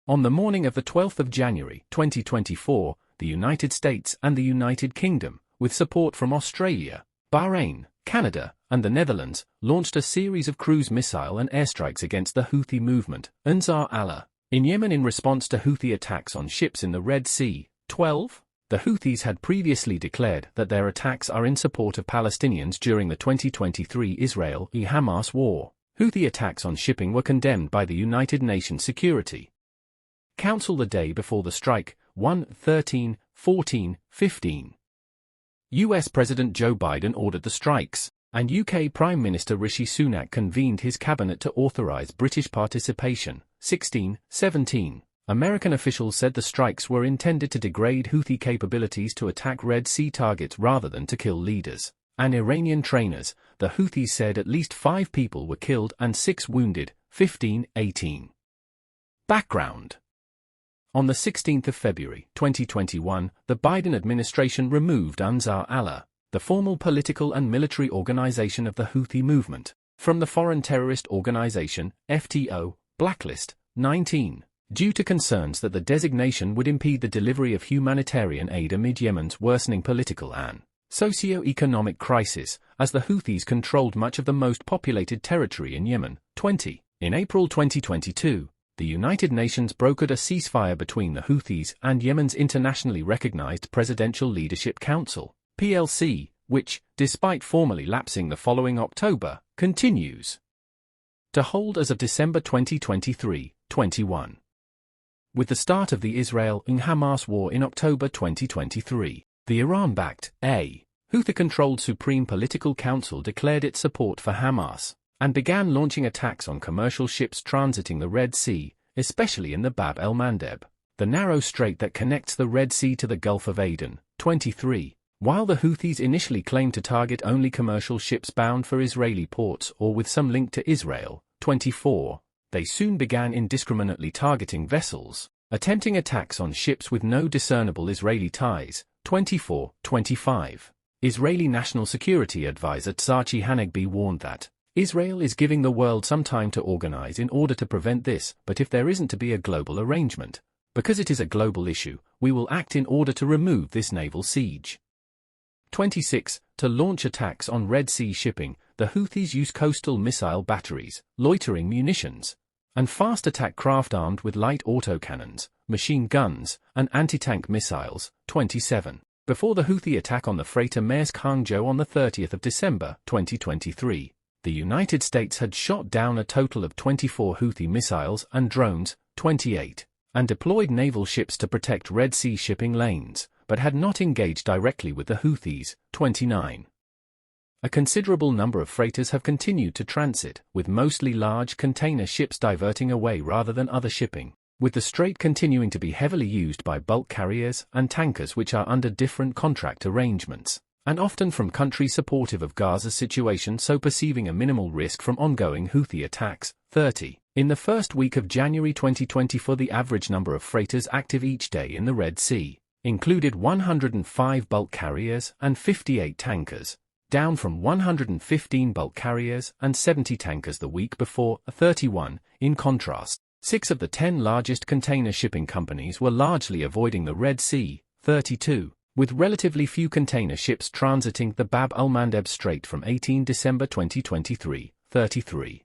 On the morning of the 12th of January 2024, the United States and the United Kingdom, with support from Australia, Bahrain, Canada, and the Netherlands, launched a series of cruise missile and airstrikes against the Houthi movement, Ansar Allah, in Yemen in response to Houthi attacks on ships in the Red Sea. 12. The Houthis had previously declared that their attacks are in support of Palestinians during the 2023 Israel-Hamas war. Houthi attacks on shipping were condemned by the United Nations Security Council the day before the strike, 1/13/14/15. US President Joe Biden ordered the strikes, and UK Prime Minister Rishi Sunak convened his cabinet to authorize British participation, 16/17. American officials said the strikes were intended to degrade Houthi capabilities to attack Red Sea targets rather than to kill leaders and Iranian trainers. The Houthis said at least 5 people were killed and 6 wounded, 15/18. Background. On the 16th of February 2021, the Biden administration removed Ansar Allah, the formal political and military organization of the Houthi movement, from the Foreign Terrorist Organization (FTO) blacklist 19, due to concerns that the designation would impede the delivery of humanitarian aid amid Yemen's worsening political and socioeconomic crisis, as the Houthis controlled much of the most populated territory in Yemen. 20. In April 2022, the United Nations brokered a ceasefire between the Houthis and Yemen's internationally recognized Presidential Leadership Council, PLC, which, despite formally lapsing the following October, continues to hold as of December 2023, 21. With the start of the Israel-Hamas war in October 2023, the Iran-backed Houthi-controlled Supreme Political Council declared its support for Hamas and began launching attacks on commercial ships transiting the Red Sea, especially in the Bab el-Mandeb, the narrow strait that connects the Red Sea to the Gulf of Aden. 23. While the Houthis initially claimed to target only commercial ships bound for Israeli ports or with some link to Israel. 24. They soon began indiscriminately targeting vessels, attempting attacks on ships with no discernible Israeli ties. 24-25. Israeli National Security Advisor Tzachi Hanegbi warned that Israel is giving the world some time to organize in order to prevent this, but if there isn't to be a global arrangement, because it is a global issue, we will act in order to remove this naval siege. 26. To launch attacks on Red Sea shipping, the Houthis use coastal missile batteries, loitering munitions, and fast attack craft armed with light autocannons, machine guns, and anti-tank missiles. 27. Before the Houthi attack on the freighter Maersk Hangzhou on the 30th of December 2023, the United States had shot down a total of 24 Houthi missiles and drones, 28, and deployed naval ships to protect Red Sea shipping lanes, but had not engaged directly with the Houthis. 29. A considerable number of freighters have continued to transit, with mostly large container ships diverting away rather than other shipping, with the strait continuing to be heavily used by bulk carriers and tankers which are under different contract arrangements, and often from countries supportive of Gaza's situation, so perceiving a minimal risk from ongoing Houthi attacks. 30. In the first week of January 2024, the average number of freighters active each day in the Red Sea included 105 bulk carriers and 58 tankers, down from 115 bulk carriers and 70 tankers the week before. 31. In contrast, 6 of the 10 largest container shipping companies were largely avoiding the Red Sea. 32. With relatively few container ships transiting the Bab el-Mandeb Strait from 18 December 2023. 33.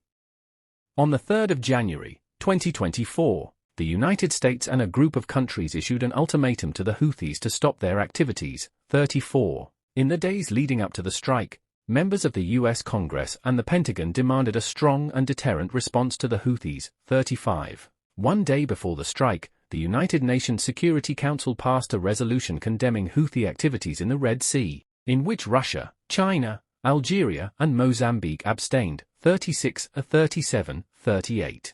On the 3rd of January, 2024, the United States and a group of countries issued an ultimatum to the Houthis to stop their activities. 34. In the days leading up to the strike, members of the U.S. Congress and the Pentagon demanded a strong and deterrent response to the Houthis. 35. One day before the strike, the United Nations Security Council passed a resolution condemning Houthi activities in the Red Sea, in which Russia, China, Algeria, and Mozambique abstained. 36, 37, 38.